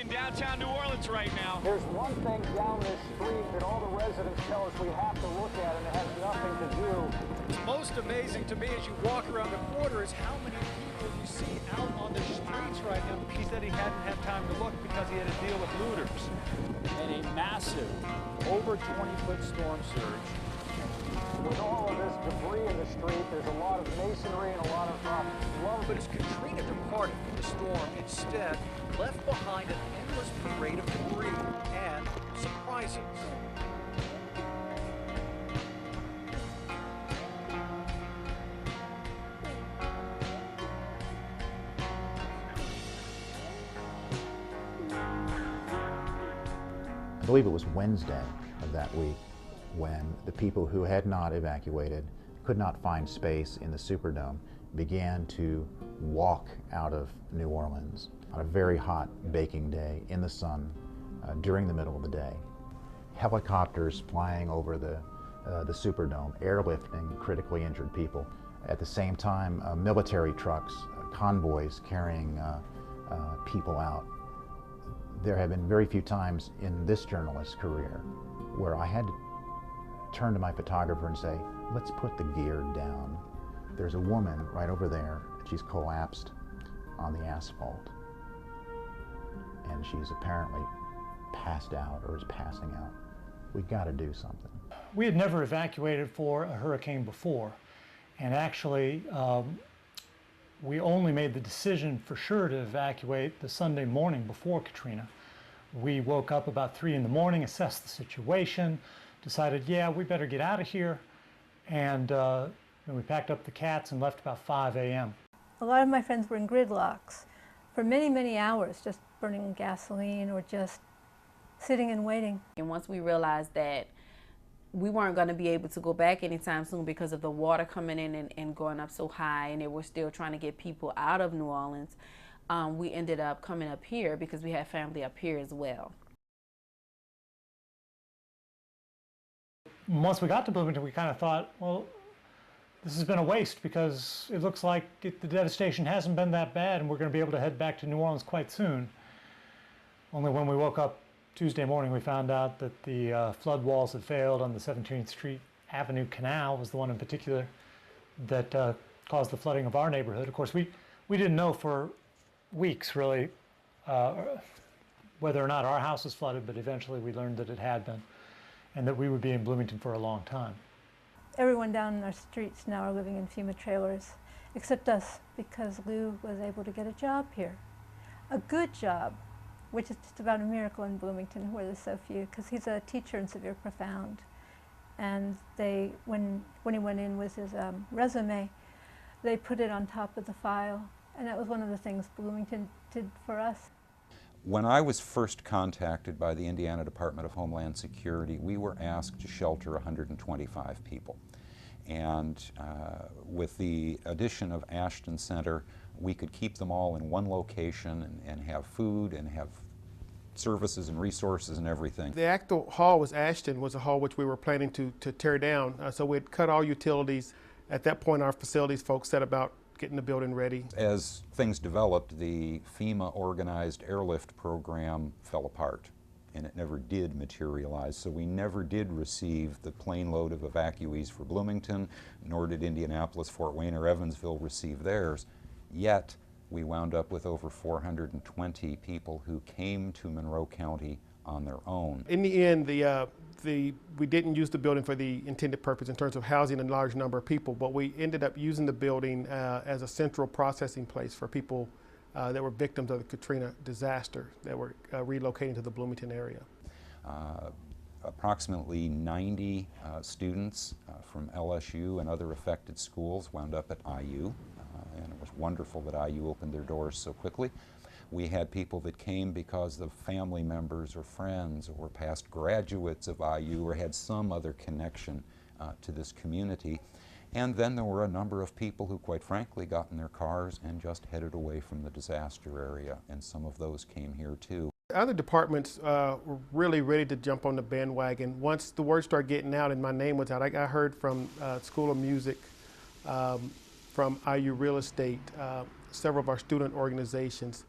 downtown New Orleans right now. There's one thing down this street that all the residents tell us we have to look at, and it has nothing to do. What's most amazing to me as you walk around the corner is how many people you see out on the streets right now. He said he hadn't had time to look because he had to deal with looters. And a massive, over 20-foot storm surge. With all of this debris in the street, there's a lot of masonry and a lot of lumber. But as Katrina departed from the storm, instead left behind an endless parade of debris and surprises. I believe it was Wednesday of that week when the people who had not evacuated, could not find space in the Superdome, began to walk out of New Orleans on a very hot baking day in the sun during the middle of the day. Helicopters flying over the Superdome, airlifting critically injured people. At the same time, military trucks, convoys carrying people out. There have been very few times in this journalist's career where I had to turn to my photographer and say, let's put the gear down. There's a woman right over there. She's collapsed on the asphalt. And she's apparently passed out or is passing out. We got to do something. We had never evacuated for a hurricane before. And actually, we only made the decision for sure to evacuate the Sunday morning before Katrina. We woke up about 3 in the morning, assessed the situation, decided, yeah, we better get out of here. And we packed up the cats and left about 5 a.m. A lot of my friends were in gridlocks for many, many hours, just burning gasoline or just sitting and waiting. And once we realized that we weren't going to be able to go back anytime soon because of the water coming in and going up so high, and they were still trying to get people out of New Orleans, we ended up coming up here because we had family up here as well. Once we got to Bloomington, we kind of thought, well, this has been a waste because it looks like the devastation hasn't been that bad and we're going to be able to head back to New Orleans quite soon. Only when we woke up Tuesday morning, we found out that the flood walls had failed on the 17th Street Avenue Canal was the one in particular that caused the flooding of our neighborhood. Of course, we didn't know for weeks, really, whether or not our house was flooded, but eventually we learned that it had been, and that we would be in Bloomington for a long time. Everyone down in our streets now are living in FEMA trailers, except us, because Lou was able to get a job here. A good job, which is just about a miracle in Bloomington, where there's so few, because he's a teacher in Severe Profound. And they, when he went in with his resume, they put it on top of the file, and that was one of the things Bloomington did for us. When I was first contacted by the Indiana Department of Homeland Security, we were asked to shelter 125 people. And with the addition of Ashton Center, we could keep them all in one location and have food and have services and resources and everything. The actual hall was Ashton, was a hall which we were planning to tear down. So we'd cut all utilities. At that point, our facilities folks set about getting the building ready. As things developed, the FEMA organized airlift program fell apart, and it never did materialize. So we never did receive the plane load of evacuees for Bloomington, nor did Indianapolis, Fort Wayne, or Evansville receive theirs. Yet we wound up with over 420 people who came to Monroe County on their own. In the end, we didn't use the building for the intended purpose in terms of housing a large number of people, but we ended up using the building as a central processing place for people that were victims of the Katrina disaster that were relocating to the Bloomington area. Approximately 90 students from LSU and other affected schools wound up at IU, and it was wonderful that IU opened their doors so quickly. We had people that came because of family members or friends or past graduates of IU or had some other connection to this community. And then there were a number of people who, quite frankly, got in their cars and just headed away from the disaster area, and some of those came here too. Other departments were really ready to jump on the bandwagon. Once the word started getting out and my name was out, I heard from School of Music, from IU Real Estate, several of our student organizations.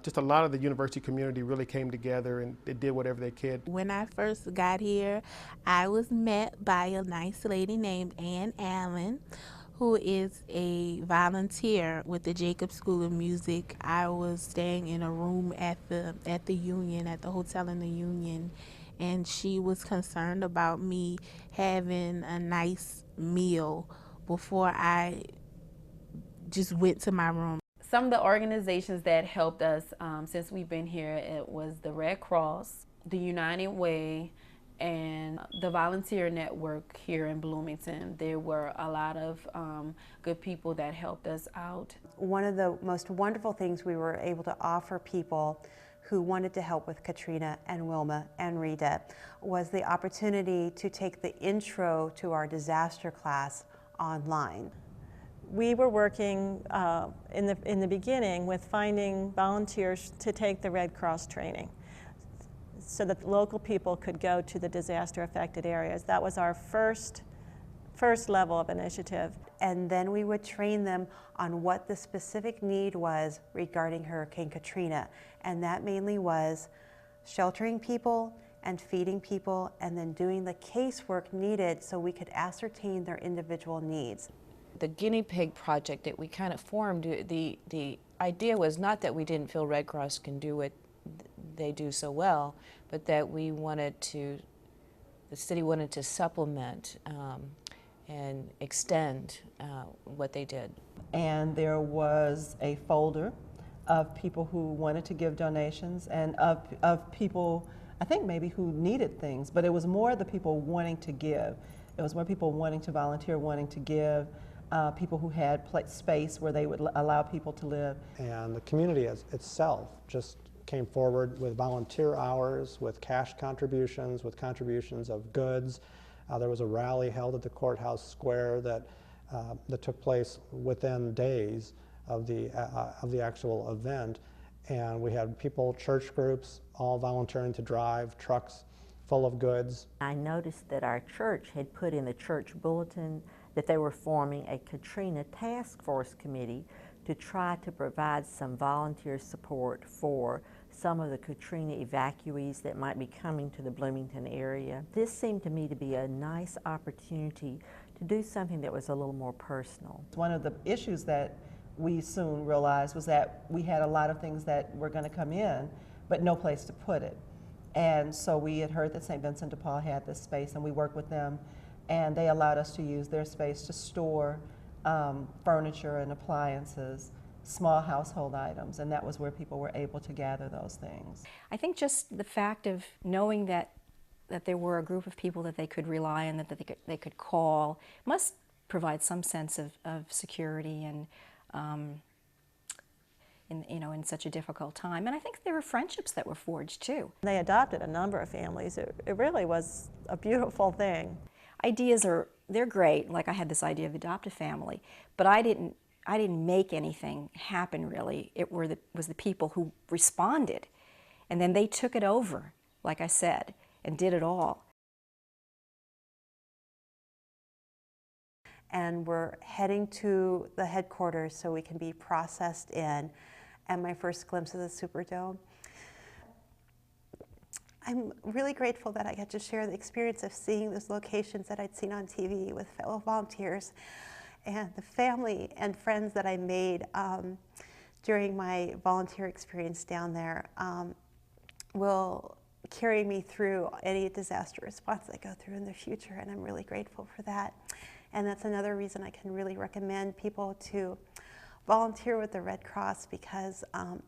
just a lot of the university community really came together and they did whatever they could. When I first got here, I was met by a nice lady named Ann Allen, who is a volunteer with the Jacobs School of Music. I was staying in a room at the Union, at the hotel in the Union, and she was concerned about me having a nice meal before I just went to my room. Some of the organizations that helped us since we've been here, it was the Red Cross, the United Way, and the volunteer network here in Bloomington. There were a lot of good people that helped us out. One of the most wonderful things we were able to offer people who wanted to help with Katrina and Wilma and Rita was the opportunity to take the intro to our disaster class online. We were working in the beginning with finding volunteers to take the Red Cross training so that local people could go to the disaster affected areas. That was our first level of initiative. And then we would train them on what the specific need was regarding Hurricane Katrina. And that mainly was sheltering people and feeding people and then doing the casework needed so we could ascertain their individual needs. The guinea pig project that we kind of formed, the idea was not that we didn't feel Red Cross can do what they do so well, but that we wanted to, the city wanted to supplement and extend what they did. And there was a folder of people who wanted to give donations and of people, I think maybe who needed things, but it was more the people wanting to give. It was more people wanting to volunteer, wanting to give. People who had space where they would allow people to live. And the community itself just came forward with volunteer hours, with cash contributions, with contributions of goods. There was a rally held at the courthouse square that took place within days of the actual event. And we had people, church groups, all volunteering to drive trucks full of goods. I noticed that our church had put in the church bulletin that they were forming a Katrina Task Force Committee to try to provide some volunteer support for some of the Katrina evacuees that might be coming to the Bloomington area. This seemed to me to be a nice opportunity to do something that was a little more personal. One of the issues that we soon realized was that we had a lot of things that were going to come in, but no place to put it. And so we had heard that St. Vincent de Paul had this space, and we worked with them, and they allowed us to use their space to store furniture and appliances, small household items, and that was where people were able to gather those things. I think just the fact of knowing that there were a group of people that they could rely on, that they could call, must provide some sense of security and in such a difficult time. And I think there were friendships that were forged too. They adopted a number of families. It really was a beautiful thing. Ideas they're great. Like I had this idea of adopt a family, but I didn't make anything happen really. It was the people who responded, and then they took it over, like I said, and did it all. And we're heading to the headquarters so we can be processed in. And my first glimpse of the Superdome. I'm really grateful that I got to share the experience of seeing those locations that I'd seen on TV with fellow volunteers, and the family and friends that I made during my volunteer experience down there will carry me through any disaster response I go through in the future, and I'm really grateful for that. And that's another reason I can really recommend people to volunteer with the Red Cross, because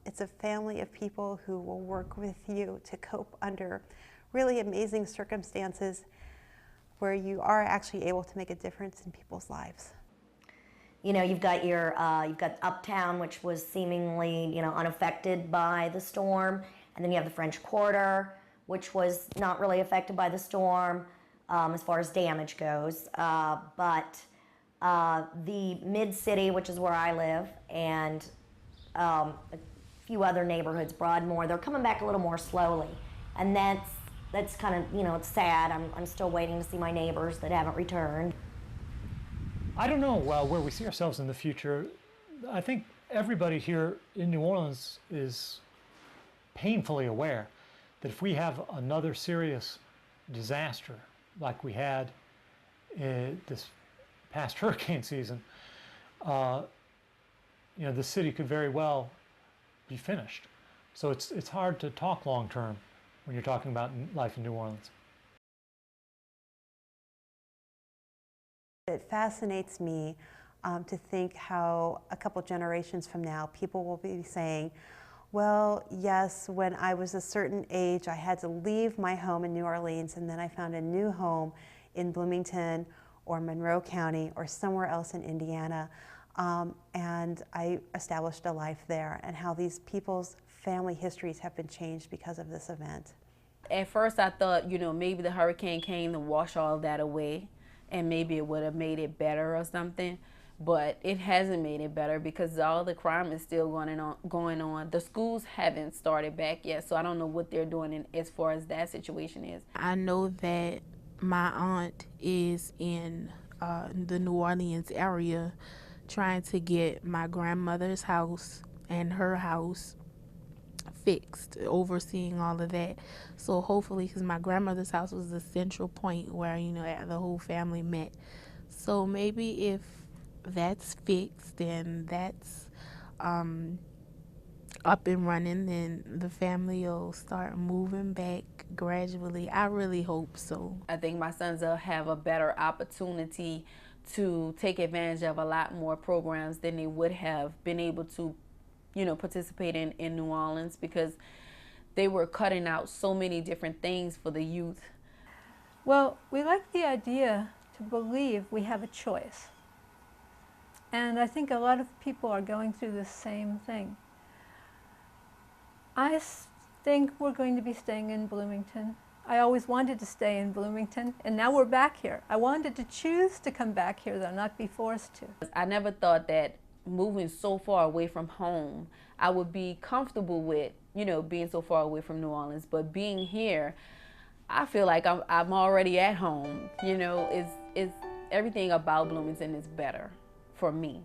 it's a family of people who will work with you to cope under really amazing circumstances where you are actually able to make a difference in people's lives. You know, you've got Uptown, which was seemingly, unaffected by the storm, and then you have the French Quarter, which was not really affected by the storm as far as damage goes, but the Mid-City, which is where I live, and a few other neighborhoods, Broadmoor, they're coming back a little more slowly, and that's kind of, it's sad. I'm still waiting to see my neighbors that haven't returned. I don't know where we see ourselves in the future. I think everybody here in New Orleans is painfully aware that if we have another serious disaster like we had this past hurricane season, you know, the city could very well be finished. So it's hard to talk long term when you're talking about life in New Orleans. It fascinates me to think how a couple generations from now people will be saying, well, yes, when I was a certain age I had to leave my home in New Orleans and then I found a new home in Bloomington or Monroe County or somewhere else in Indiana, and I established a life there, and how these people's family histories have been changed because of this event. At first I thought, you know, maybe the hurricane came to wash all that away and maybe it would have made it better or something, but it hasn't made it better because all the crime is still going on. The schools haven't started back yet, so I don't know what they're doing as far as that situation is. I know that my aunt is in the New Orleans area trying to get my grandmother's house and her house fixed, overseeing all of that. So hopefully, because my grandmother's house was the central point where, you know, the whole family met. So maybe if that's fixed and that's up and running, then the family will start moving back gradually. I really hope so. I think my sons will have a better opportunity to take advantage of a lot more programs than they would have been able to, you know, participate in New Orleans, because they were cutting out so many different things for the youth. Well, we like the idea to believe we have a choice. And I think a lot of people are going through the same thing. I think we're going to be staying in Bloomington. I always wanted to stay in Bloomington, and now we're back here. I wanted to choose to come back here, though, not be forced to. I never thought that moving so far away from home, I would be comfortable with, you know, being so far away from New Orleans. But being here, I feel like I'm already at home. You know, it's everything about Bloomington is better for me.